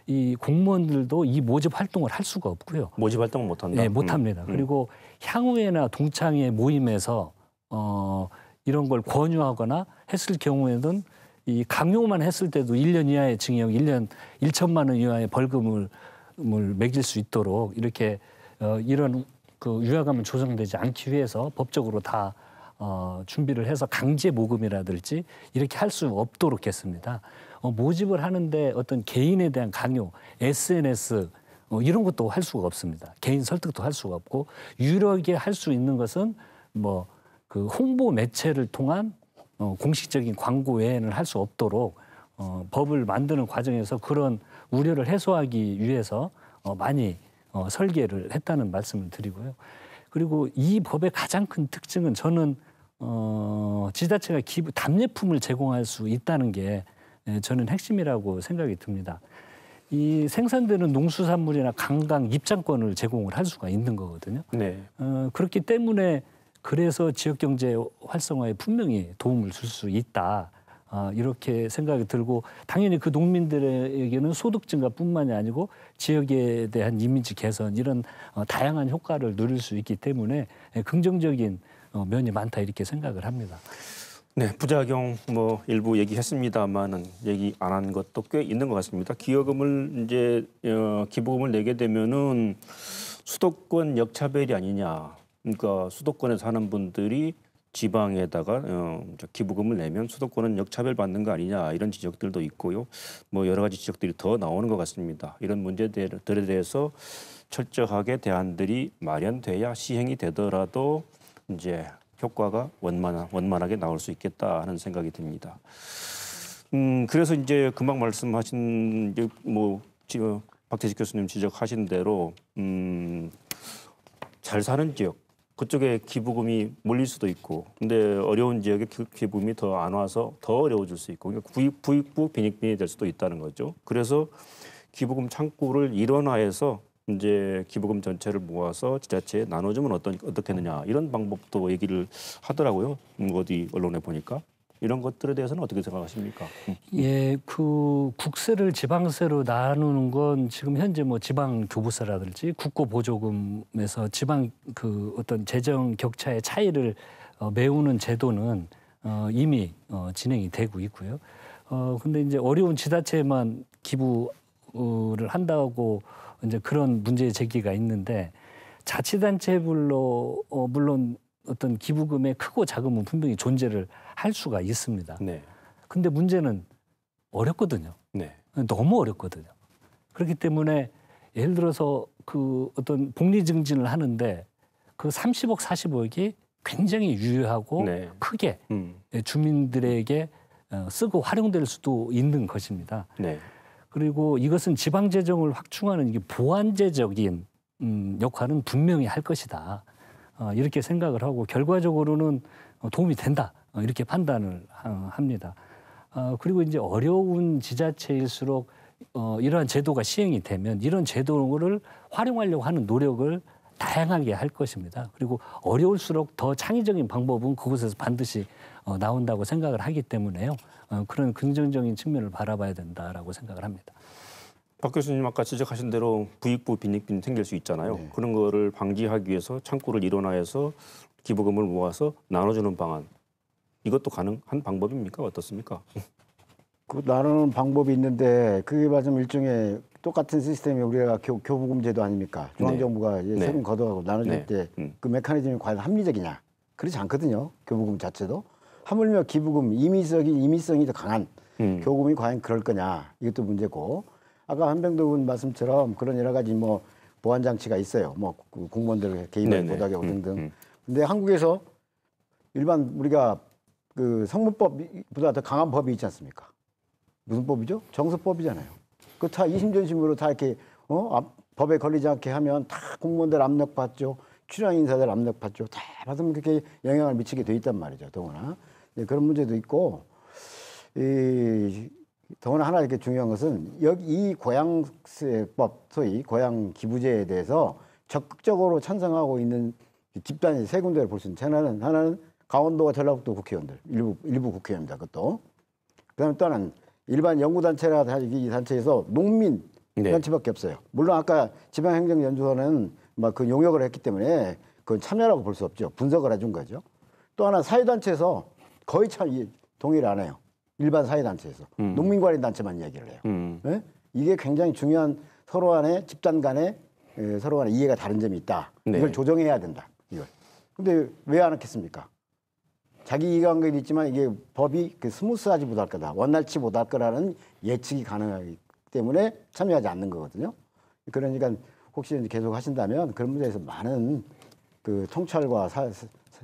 이 공무원들도 이 모집 활동을 할 수가 없고요. 모집 활동은 못한다. 네, 못합니다. 그리고 향후회나 동창회 모임에서 이런 걸 권유하거나 했을 경우에는 이 강요만 했을 때도 1년 이하의 징역, 1년 1천만 원 이하의 벌금을 매길 수 있도록 이렇게 이런 그 위화감을 조성되지 않기 위해서 법적으로 다 준비를 해서 강제 모금이라든지 이렇게 할 수 없도록 했습니다. 모집을 하는데 어떤 개인에 대한 강요, SNS 이런 것도 할 수가 없습니다. 개인 설득도 할 수가 없고 유일하게 할 수 있는 것은 뭐 그 홍보 매체를 통한 공식적인 광고 외에는 할 수 없도록 법을 만드는 과정에서 그런 우려를 해소하기 위해서 많이 설계를 했다는 말씀을 드리고요. 그리고 이 법의 가장 큰 특징은 저는 지자체가 답례품을 제공할 수 있다는 게 저는 핵심이라고 생각이 듭니다. 이 생산되는 농수산물이나 관광 입장권을 제공을 할 수가 있는 거거든요. 네. 그렇기 때문에 그래서 지역경제 활성화에 분명히 도움을 줄 수 있다. 이렇게 생각이 들고 당연히 그 농민들에게는 소득 증가뿐만이 아니고 지역에 대한 이미지 개선 이런 다양한 효과를 누릴 수 있기 때문에 긍정적인 면이 많다 이렇게 생각을 합니다. 네, 부작용 뭐 일부 얘기했습니다만은 얘기 안 한 것도 꽤 있는 것 같습니다. 기여금을 이제 기부금을 내게 되면은 수도권 역차별이 아니냐. 그러니까 수도권에 사는 분들이 지방에다가 기부금을 내면 수도권은 역차별 받는 거 아니냐 이런 지적들도 있고요. 뭐 여러 가지 지적들이 더 나오는 것 같습니다. 이런 문제들에 대해서 철저하게 대안들이 마련돼야 시행이 되더라도 이제 효과가 원만하게 나올 수 있겠다 하는 생각이 듭니다. 그래서 이제 금방 말씀하신 뭐 지금 박태식 교수님 지적하신 대로 잘 사는 지역 그쪽에 기부금이 몰릴 수도 있고, 근데 어려운 지역에 기부금이 더 안 와서 더 어려워질 수 있고, 그러니까 부익부 빈익빈이 될 수도 있다는 거죠. 그래서 기부금 창구를 일원화해서 이제 기부금 전체를 모아서 지자체에 나눠주면 어떻겠느냐 이런 방법도 얘기를 하더라고요. 어디 언론에 보니까. 이런 것들에 대해서는 어떻게 생각하십니까? 예, 그 국세를 지방세로 나누는 건 지금 현재 뭐 지방 교부세라든지 국고보조금에서 지방 그 어떤 재정 격차의 차이를 메우는 제도는 이미 진행이 되고 있고요. 근데 이제 어려운 지자체에만 기부를 한다고 이제 그런 문제 제기가 있는데 자치단체별로 물론 어떤 기부금의 크고 작음은 분명히 존재를 할 수가 있습니다. 네. 근데 문제는 어렵거든요. 네. 너무 어렵거든요. 그렇기 때문에 예를 들어서 그 어떤 복리 증진을 하는데 그 30억, 40억이 굉장히 유효하고 네. 크게 주민들에게 쓰고 활용될 수도 있는 것입니다. 네. 그리고 이것은 지방 재정을 확충하는 이게 보완제적인 역할은 분명히 할 것이다. 이렇게 생각을 하고 결과적으로는 도움이 된다. 이렇게 판단을 합니다. 그리고 이제 어려운 지자체일수록 이러한 제도가 시행이 되면 이런 제도를 활용하려고 하는 노력을 다양하게 할 것입니다. 그리고 어려울수록 더 창의적인 방법은 그곳에서 반드시 나온다고 생각을 하기 때문에요. 그런 긍정적인 측면을 바라봐야 된다라고 생각을 합니다. 박 교수님 아까 지적하신 대로 부익부 빈익빈 생길 수 있잖아요. 네. 그런 거를 방지하기 위해서 창구를 일원화해서 기부금을 모아서 나눠주는 방안. 이것도 가능한 방법입니까? 어떻습니까? 그 나누는 방법이 있는데 그게 맞으면 일종의 똑같은 시스템이 우리가 교부금 제도 아닙니까? 중앙정부가 네. 세금 걷어가고 나눠줄 네. 때 그 메커니즘이 과연 합리적이냐? 그렇지 않거든요. 교부금 자체도. 하물며 기부금 임의성이 더 강한 교부금이 과연 그럴 거냐? 이것도 문제고. 아까 한병도 의원 말씀처럼 그런 여러 가지 뭐 보완 장치가 있어요. 뭐 공무원들 개인을 네네. 못하게 하고 등등. 근데 한국에서 일반 우리가 그 성문법보다 더 강한 법이 있지 않습니까? 무슨 법이죠? 정서법이잖아요. 그 다 이심전심으로 다 이렇게 법에 걸리지 않게 하면 다 공무원들 압력받죠. 출연 인사들 압력받죠. 다 받으면 그렇게 영향을 미치게 돼 있단 말이죠. 더구나 그런 문제도 있고 더구나 하나 이렇게 중요한 것은 이 고양세법 소위 고양 기부제에 대해서 적극적으로 찬성하고 있는 집단이 세 군데를 볼 수 있는 하나는 강원도와 전라북도 국회의원들 일부 국회의원입니다. 그것도 그다음에 또 하나는 일반 연구단체라 이 단체에서 농민 네. 단체밖에 없어요. 물론 아까 지방행정연수원은 막 그 용역을 했기 때문에 그건 참여라고 볼 수 없죠. 분석을 해준 거죠. 또 하나 사회단체에서 거의 동의를 안 해요. 일반 사회단체에서 농민관리단체만 이야기를 해요. 네? 이게 굉장히 중요한 서로 간의 집단 간의 서로 간의 이해가 다른 점이 있다. 네. 이걸 조정해야 된다. 이걸. 근데 왜 안 했겠습니까? 자기 이해관계도 있지만 이게 법이 스무스하지 못할 거다. 원활치 못할 거라는 예측이 가능하기 때문에 참여하지 않는 거거든요. 그러니까 혹시 계속 하신다면 그런 문제에서 많은 그 통찰과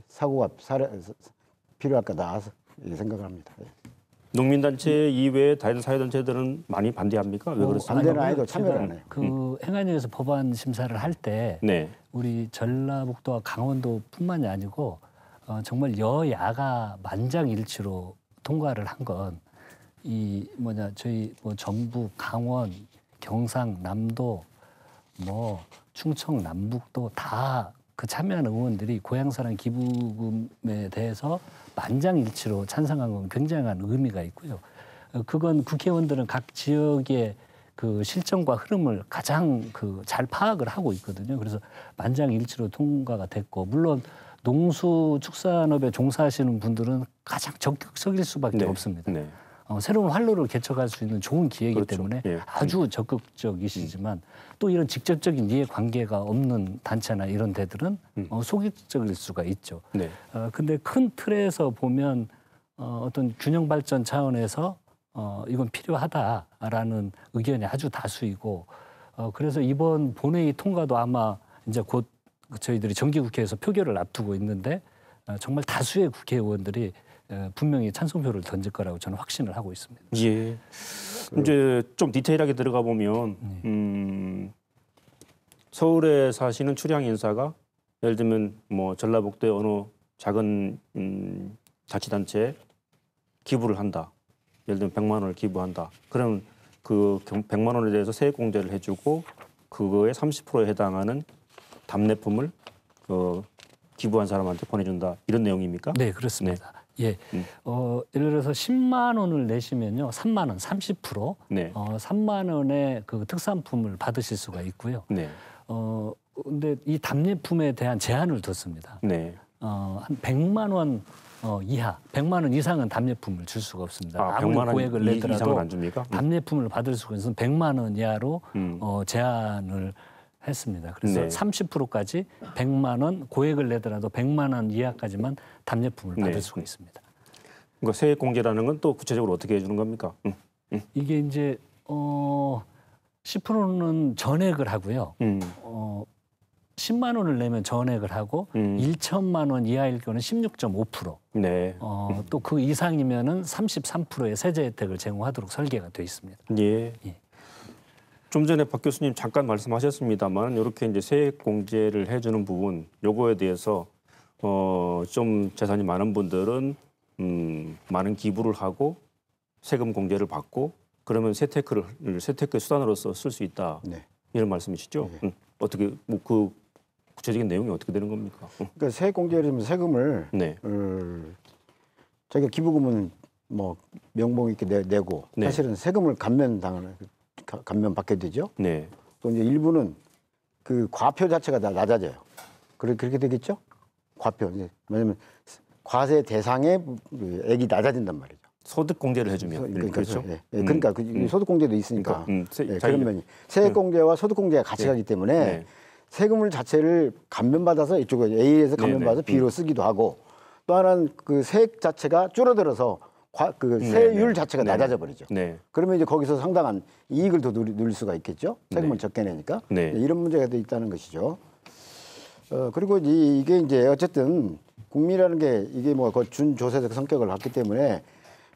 사고가 필요할 거다 생각을 합니다. 농민단체 이외에 다른 사회단체들은 많이 반대합니까? 왜 그렇습니까? 반대는 아니고 참여를 안 해요. 그 행안위에서 법안 심사를 할 때 네. 우리 전라북도와 강원도뿐만이 아니고 정말 여야가 만장일치로 통과를 한 건 저희 전북, 강원, 경상, 남도, 충청, 남북도 다 그 참여한 의원들이 고향사랑 기부금에 대해서 만장일치로 찬성한 건 굉장한 의미가 있고요. 그건 국회의원들은 각 지역의 그 실정과 흐름을 가장 잘 파악을 하고 있거든요. 그래서 만장일치로 통과가 됐고, 물론 농수축산업에 종사하시는 분들은 가장 적극적일 수밖에 네. 없습니다. 네. 새로운 활로를 개척할 수 있는 좋은 기회이기 그렇죠. 때문에 예. 아주 적극적이시지만 또 이런 직접적인 이해관계가 없는 단체나 이런 데들은 소극적일 수가 있죠. 네. 근데 큰 틀에서 보면 어떤 균형 발전 차원에서 이건 필요하다라는 의견이 아주 다수이고 그래서 이번 본회의 통과도 아마 이제 곧 저희들이 정기국회에서 표결을 앞두고 있는데 정말 다수의 국회의원들이 분명히 찬성표를 던질 거라고 저는 확신을 하고 있습니다. 예. 이제 좀 디테일하게 들어가 보면 서울에 사시는 출향 인사가 예를 들면 전라북도의 어느 작은 자치단체에 기부를 한다. 예를 들면 100만 원을 기부한다. 그러면 그 100만 원에 대해서 세액 공제를 해주고 그거의 30%에 해당하는 답례품을 기부한 사람한테 보내준다. 이런 내용입니까? 네, 그렇습니다. 예, 예를 들어서 10만 원을 내시면요, 3만 원, 30%, 네. 3만 원의 그 특산품을 받으실 수가 있고요. 네. 근데 이 답례품에 대한 제한을 뒀습니다. 네. 한 100만 원 이하, 100만 원 이상은 답례품을 줄 수가 없습니다. 아무리 100만 원 고액을 이상은 내더라도 안 줍니까? 답례품을 받을 수가 있어서 100만 원 이하로 제한을 했습니다. 그래서 네. 30%까지 100만 원, 고액을 내더라도 100만 원 이하까지만 답례품을 받을 네. 수가 있습니다. 그러니까 세액 공제라는 건 또 구체적으로 어떻게 해주는 겁니까? 이게 이제 10%는 전액을 하고요. 10만 원을 내면 전액을 하고 1천만 원 이하일 경우는 16.5%. 네. 또 그 이상이면은 33%의 세제 혜택을 제공하도록 설계가 돼 있습니다. 예. 예. 좀 전에 박 교수님 잠깐 말씀하셨습니다만 이렇게 이제 세액 공제를 해주는 부분 요거에 대해서 좀 재산이 많은 분들은 많은 기부를 하고 세금 공제를 받고 그러면 세테크의 수단으로서 쓸 수 있다. 네. 이런 말씀이시죠? 어떻게 뭐 그 구체적인 내용이 어떻게 되는 겁니까? 그러니까 세액 공제를 하면 세금을 네. 자기가 기부금은 뭐 명목 있게 내고 네. 사실은 세금을 감면받게 되죠. 네. 또 이제 일부는 그 과표 자체가 다 낮아져요. 그렇게 되겠죠? 과표. 왜냐면 과세 대상의 액이 낮아진단 말이죠. 소득 공제를 해주면 그렇죠. 예. 그러니까 그 소득 공제도 있으니까 그러니까, 그런 면이 세액 공제와 소득 공제가 같이 가기 때문에 네. 세금을 자체를 감면받아서 이쪽에 A에서 감면받아서 B로 쓰기도 하고 또 하나는 그 세액 자체가 줄어들어서 그 세율 자체가 낮아져 버리죠. 네. 그러면 이제 거기서 상당한 이익을 더 누릴 수가 있겠죠. 세금을 적게 내니까 네. 이런 문제가 또 있다는 것이죠. 그리고 이게 이제 어쨌든 국민이라는 게 이게 뭐 준조세적 성격을 갖기 때문에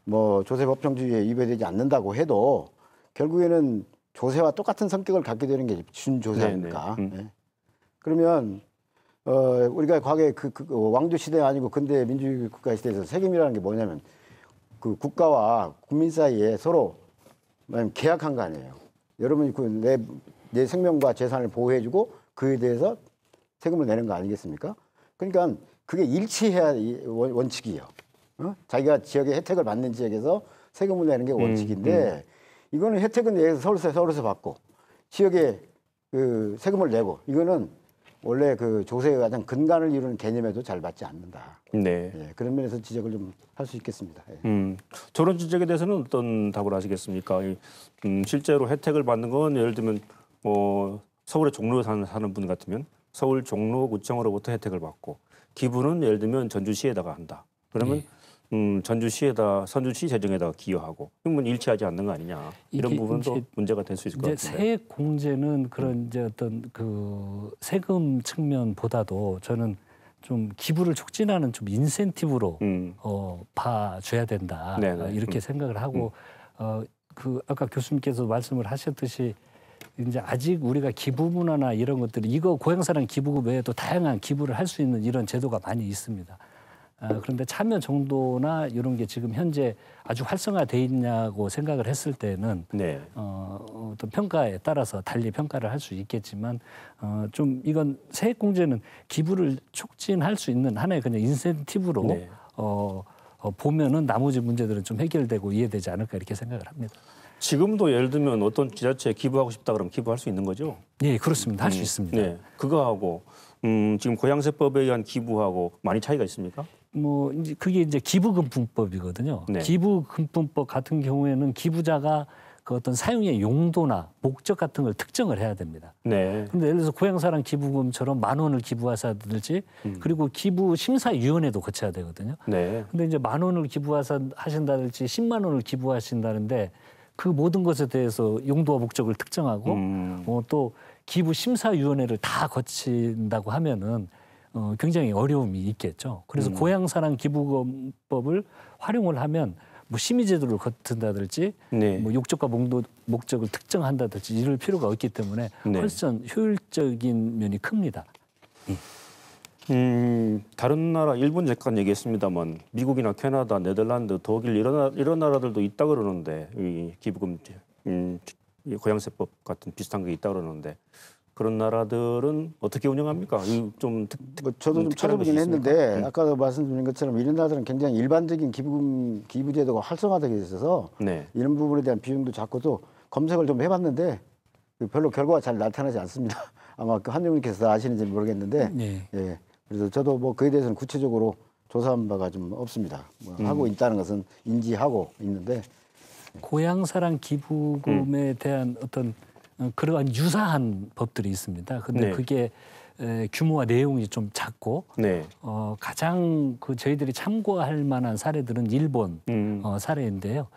뭐 조세 법정주의에 위배되지 않는다고 해도 결국에는 조세와 똑같은 성격을 갖게 되는 게 준조세 아닙니까? 네. 그러면 우리가 과거에 그 왕조 시대 아니고 근대 민주주의 국가 시대에서 세금이라는 게 뭐냐면 그 국가와 국민 사이에 서로 계약한 거 아니에요. 여러분이 내 생명과 재산을 보호해주고 그에 대해서 세금을 내는 거 아니겠습니까? 그러니까 그게 일치해야 원칙이에요. 자기가 지역의 혜택을 받는 지역에서 세금을 내는 게 원칙인데 이거는 혜택은 서울서 받고 지역에 그 세금을 내고 이거는 원래 그 조세의 가장 근간을 이루는 개념에도 잘 맞지 않는다. 네. 예, 그런 면에서 지적을 좀 할 수 있겠습니다. 예. 저런 지적에 대해서는 어떤 답을 하시겠습니까? 실제로 혜택을 받는 건 예를 들면 서울의 종로에 사는 분 같으면 서울 종로구청으로부터 혜택을 받고 기부는 예를 들면 전주시에다가 한다. 그러면 선주시 재정에다가 기여하고 그러면 일치하지 않는 거 아니냐 이런 부분도 문제가 될 수 있을 것 같은데. 세액 공제는 그런 이제 어떤 그 세금 측면보다도 저는 좀 기부를 촉진하는 좀 인센티브로 봐줘야 된다. 네네. 이렇게 생각을 하고 그 아까 교수님께서 말씀을 하셨듯이 이제 아직 우리가 기부 문화나 이런 것들이 이거 고향사랑 기부금 외에도 다양한 기부를 할 수 있는 이런 제도가 많이 있습니다. 그런데 참여 정도나 이런 게 지금 현재 아주 활성화돼 있냐고 생각을 했을 때는 네. 어떤 평가에 따라서 달리 평가를 할 수 있겠지만 좀 이건 세액공제는 기부를 촉진할 수 있는 하나의 그냥 인센티브로 네. 보면은 나머지 문제들은 좀 해결되고 이해되지 않을까 이렇게 생각을 합니다. 지금도 예를 들면 어떤 지자체에 기부하고 싶다 그러면 기부할 수 있는 거죠? 네, 그렇습니다. 할 수 있습니다. 네. 그거하고 지금 고향세법에 의한 기부하고 많이 차이가 있습니까? 뭐 이제 그게 이제 기부금품법이거든요. 네. 기부금품법 같은 경우에는 기부자가 그 어떤 사용의 용도나 목적 같은 걸 특정을 해야 됩니다. 네. 그런데 예를 들어서 고향사랑 기부금처럼 10,000원을 기부하사든지 그리고 기부 심사위원회도 거쳐야 되거든요. 네. 근데 이제 10,000원을 기부하신다든지 10만 원을 기부하신다는데 그 모든 것에 대해서 용도와 목적을 특정하고 또 기부 심사위원회를 다 거친다고 하면은 굉장히 어려움이 있겠죠. 그래서 고향사랑 기부금법을 활용을 하면 뭐 심의제도를 거친다든지 네. 뭐 목적과 목적을 특정한다든지 이럴 필요가 없기 때문에 네. 훨씬 효율적인 면이 큽니다. 다른 나라 일본 잠깐 얘기했습니다만 미국이나 캐나다, 네덜란드, 독일 이런 나라들도 있다 그러는데 이 기부금 이 고향세법 같은 비슷한 게 있다 그러는데 그런 나라들은 어떻게 운영합니까? 좀 저도 좀 찾아보긴 했는데 아까도 말씀드린 것처럼 이런 나라들은 굉장히 일반적인 기부 제도가 활성화되어 있어서 네. 이런 부분에 대한 비용도 작고도 검색을 좀 해봤는데 별로 결과가 잘 나타나지 않습니다. 아마 그 한정님께서 아시는지 모르겠는데 네. 예. 그래서 저도 뭐 그에 대해서는 구체적으로 조사한 바가 좀 없습니다. 뭐 하고 있다는 것은 인지하고 있는데 고향사랑 기부금에 대한 어떤 그러한 유사한 법들이 있습니다. 근데 네. 그게 규모와 내용이 좀 작고 네. 가장 그 저희들이 참고할 만한 사례들은 일본 사례인데요.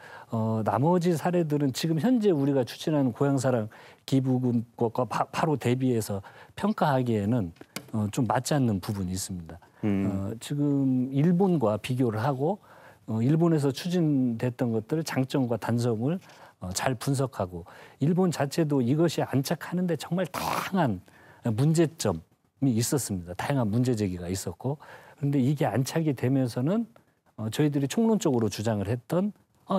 나머지 사례들은 지금 현재 우리가 추진하는 고향사랑 기부금과 바로 대비해서 평가하기에는 좀 맞지 않는 부분이 있습니다. 지금 일본과 비교를 하고 일본에서 추진됐던 것들 장점과 단점을 잘 분석하고 일본 자체도 이것이 안착하는데 정말 다양한 문제점이 있었습니다. 다양한 문제 제기가 있었고 그런데 이게 안착이 되면서는 저희들이 총론적으로 주장을 했던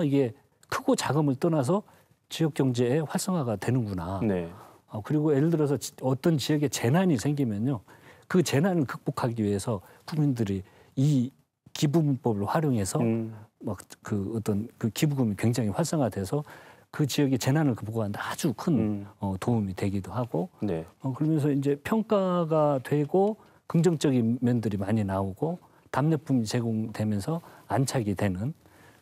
이게 크고 작음을 떠나서 지역 경제의 활성화가 되는구나. 네. 그리고 예를 들어서 어떤 지역에 재난이 생기면요, 그 재난을 극복하기 위해서 국민들이 이 기부금법을 활용해서 막 그 어떤 그 기부금이 굉장히 활성화돼서 그 지역의 재난을 극복하는데 아주 큰 도움이 되기도 하고, 네. 그러면서 이제 평가가 되고 긍정적인 면들이 많이 나오고 답례품이 제공되면서 안착이 되는,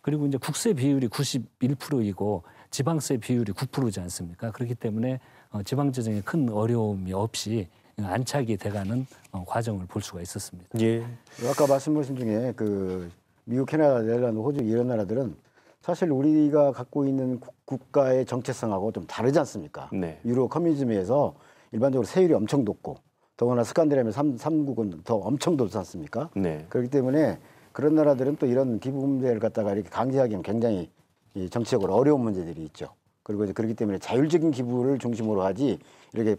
그리고 이제 국세 비율이 91%이고 지방세 비율이 9%지 않습니까? 그렇기 때문에 지방 재정에 큰 어려움이 없이 안착이 돼가는 과정을 볼 수가 있었습니다. 예. 아까 말씀하신 중에 그 미국, 캐나다, 네덜란드, 호주 이런 나라들은 사실 우리가 갖고 있는 국가의 정체성하고 좀 다르지 않습니까? 네. 유로 커뮤니즘에서 일반적으로 세율이 엄청 높고 더구나 스칸디나비아 3국은 더 엄청 높지 않습니까? 네. 그렇기 때문에 그런 나라들은 또 이런 기부 문제를 갖다가 이렇게 강제하기는 굉장히 이 정치적으로 어려운 문제들이 있죠. 그리고 이제 그렇기 때문에 자율적인 기부를 중심으로 하지 이렇게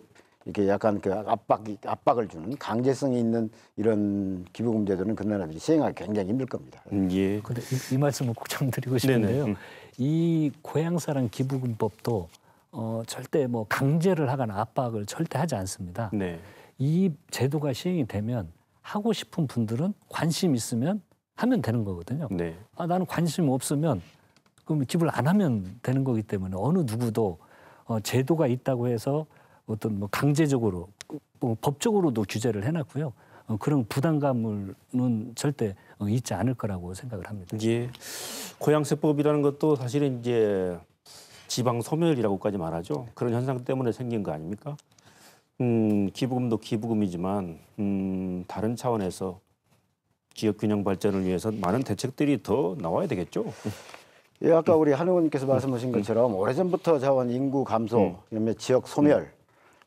약간 그 압박을 주는 강제성이 있는 이런 기부 문제들은 그 나라들이 시행하기 굉장히 힘들 겁니다. 예. 근데 이 말씀을 꼭 좀 드리고 싶은데요. 이 고향사랑 기부금법도 절대 뭐 강제를 하거나 압박을 절대 하지 않습니다. 네. 이 제도가 시행이 되면 하고 싶은 분들은 관심 있으면 하면 되는 거거든요. 네. 나는 관심 없으면 그럼 기부를 안 하면 되는 거기 때문에 어느 누구도 제도가 있다고 해서 어떤 뭐 강제적으로 뭐 법적으로도 규제를 해놨고요. 그런 부담감은 절대 있지 않을 거라고 생각을 합니다. 예. 고양세법이라는 것도 사실은 이제 지방 소멸이라고까지 말하죠. 그런 현상 때문에 생긴 거 아닙니까? 기부금도 기부금이지만 다른 차원에서 지역 균형 발전을 위해서 많은 대책들이 더 나와야 되겠죠. 예, 아까 우리 한 의원님께서 말씀하신 것처럼 오래전부터 자원 인구 감소, 그다음에 지역 소멸,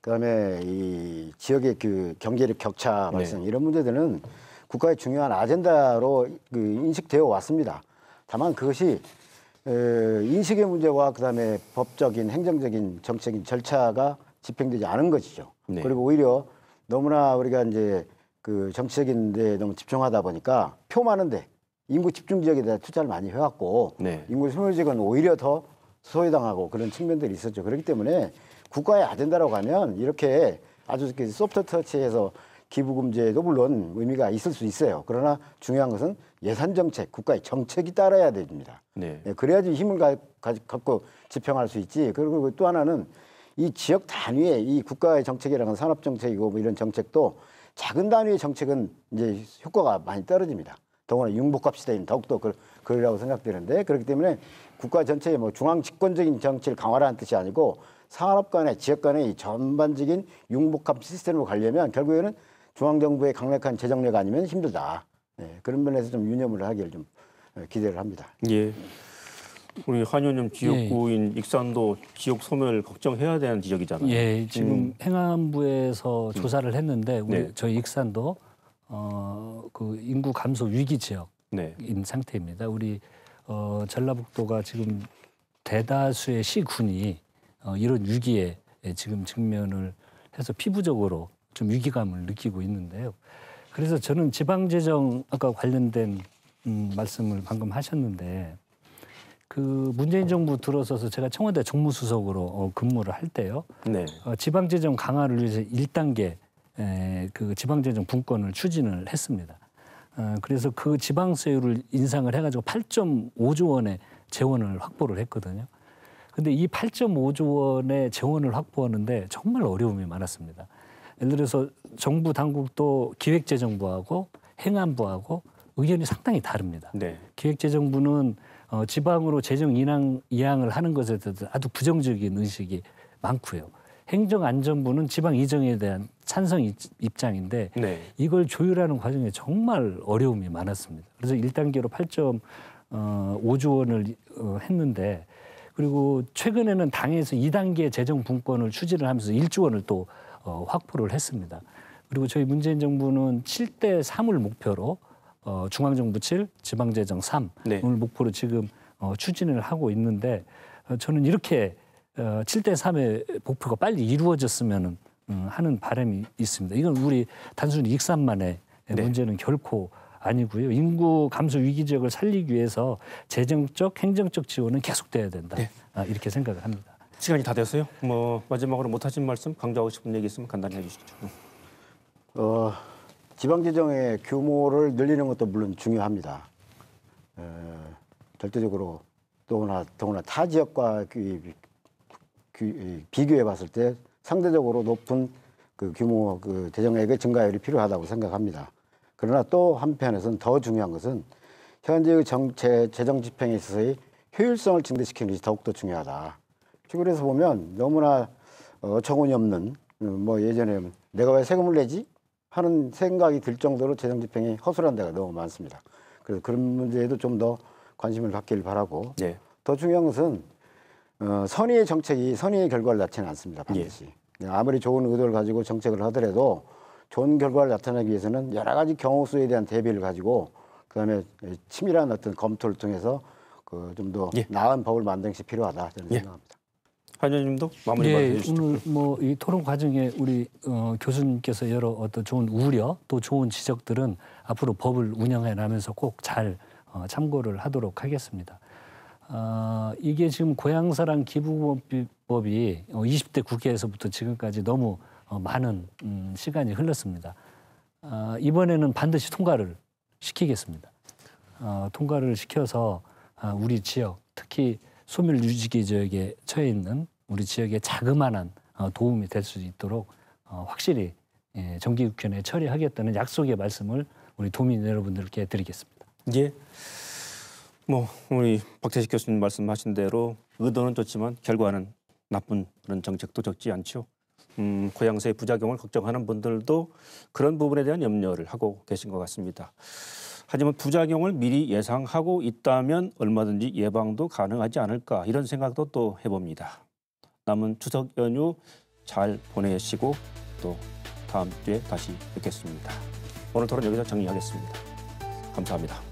그다음에 이 지역의 그 경제력 격차 발생 이런 문제들은 국가의 중요한 아젠다로 그 인식되어 왔습니다. 다만 그것이 인식의 문제와 그다음에 법적인 행정적인 정책인 절차가 집행되지 않은 것이죠. 네. 그리고 오히려 너무나 우리가 이제 그 정치적인 데 너무 집중하다 보니까 표 많은데 인구 집중 지역에 대해 투자를 많이 해왔고 네. 인구 소멸 지역은 오히려 더 소외당하고 그런 측면들이 있었죠. 그렇기 때문에 국가의 아젠다라고 하면 이렇게 아주 소프트 터치해서 기부금제도 물론 의미가 있을 수 있어요. 그러나 중요한 것은 예산 정책, 국가의 정책이 따라야 됩니다. 네. 그래야지 힘을 갖고 집행할 수 있지. 그리고 또 하나는 이 지역 단위의 이 국가의 정책이라는 건 산업 정책이고 뭐 이런 정책도 작은 단위의 정책은 이제 효과가 많이 떨어집니다. 더구나 융복합 시대인 더욱더 그러라고 생각되는데 그렇기 때문에 국가 전체의 뭐 중앙 집권적인 정치를 강화하는 뜻이 아니고 산업 간의 지역 간의 이 전반적인 융복합 시스템으로 가려면 결국에는 중앙정부의 강력한 재정력 아니면 힘들다. 네, 그런 면에서 좀 유념을 하기를 좀 기대를 합니다. 예. 우리 한 의원님 지역구인 익산도 지역 소멸 걱정해야 되는 지역이잖아요. 예, 지금 행안부에서 조사를 했는데 네. 저희 익산도 그 인구 감소 위기 지역인 네. 상태입니다. 우리 전라북도가 지금 대다수의 시군이 이런 위기에 지금 직면을 해서 피부적으로 좀 위기감을 느끼고 있는데요. 그래서 저는 지방재정 아까 관련된 말씀을 방금 하셨는데 그 문재인 정부 들어서서 제가 청와대 정무수석으로 근무를 할 때요. 네. 지방재정 강화를 위해서 1단계 그 지방재정 분권을 추진을 했습니다. 그래서 그 지방세율을 인상을 해가지고 8.5조 원의 재원을 확보를 했거든요. 근데 이 8.5조 원의 재원을 확보하는데 정말 어려움이 많았습니다. 예를 들어서 정부 당국도 기획재정부하고 행안부하고 의견이 상당히 다릅니다. 네. 기획재정부는 지방으로 재정 이양을 하는 것에 대해서 아주 부정적인 의식이 많고요. 행정안전부는 지방 이전에 대한 찬성 입장인데 네. 이걸 조율하는 과정에 정말 어려움이 많았습니다. 그래서 1단계로 8.5조 원을 했는데 그리고 최근에는 당에서 2단계 재정 분권을 추진을 하면서 1조 원을 또 확보를 했습니다. 그리고 저희 문재인 정부는 7대 3을 목표로 중앙정부 7, 지방재정 3을 네. 목표로 지금 추진을 하고 있는데 저는 이렇게 7대 3의 목표가 빨리 이루어졌으면 하는 바람이 있습니다. 이건 우리 단순히 익산만의 네. 문제는 결코 아니고요. 인구 감소 위기 지역을 살리기 위해서 재정적, 행정적 지원은 계속돼야 된다. 네. 이렇게 생각을 합니다. 시간이 다 됐어요. 뭐 마지막으로 못하신 말씀, 강조하고 싶은 얘기 있으면 간단히 해주시죠. 지방재정의 규모를 늘리는 것도 물론 중요합니다. 절대적으로 더구나 타 지역과 비교해 봤을 때 상대적으로 높은 그 규모 그 재정액의 증가율이 필요하다고 생각합니다. 그러나 또 한편에서는 더 중요한 것은 현재의 재정 집행에 있어서의 효율성을 증대시키는 것이 더욱더 중요하다. 시골에서 보면 너무나 어처구니 없는 뭐 예전에 내가 왜 세금을 내지 하는 생각이 들 정도로 재정 집행이 허술한 데가 너무 많습니다. 그래서 그런 문제에도 좀 더 관심을 갖길 바라고. 네. 더 중요한 것은 선의의 정책이 선의의 결과를 낳지는 않습니다. 반드시. 아무리 좋은 의도를 가지고 정책을 하더라도 좋은 결과를 나타내기 위해서는 여러 가지 경우 수에 대한 대비를 가지고 그다음에 치밀한 어떤 검토를 통해서 그 좀 더 나은 법을 만드는 것이 필요하다 저는 생각합니다. 한 의원님도 마무리 말해 주시죠. 오늘 뭐 이 토론 과정에 우리 교수님께서 여러 어떤 좋은 우려 또 좋은 지적들은 앞으로 법을 운영해 나면서 꼭 잘 참고를 하도록 하겠습니다. 이게 지금 고향사랑 기부법이 20대 국회에서부터 지금까지 너무 많은 시간이 흘렀습니다. 이번에는 반드시 통과를 시키겠습니다. 통과를 시켜서 우리 지역, 특히 소멸 유지기 지역에 처해 있는 우리 지역에 자그마한 도움이 될 수 있도록 확실히 정기국회에 처리하겠다는 약속의 말씀을 우리 도민 여러분들께 드리겠습니다. 예. 뭐 우리 박태식 교수님 말씀하신 대로 의도는 좋지만 결과는 나쁜 그런 정책도 적지 않죠. 고향사의 부작용을 걱정하는 분들도 그런 부분에 대한 염려를 하고 계신 것 같습니다. 하지만 부작용을 미리 예상하고 있다면 얼마든지 예방도 가능하지 않을까 이런 생각도 또 해봅니다. 남은 추석 연휴 잘 보내시고 또 다음 주에 다시 뵙겠습니다. 오늘 토론 여기서 정리하겠습니다. 감사합니다.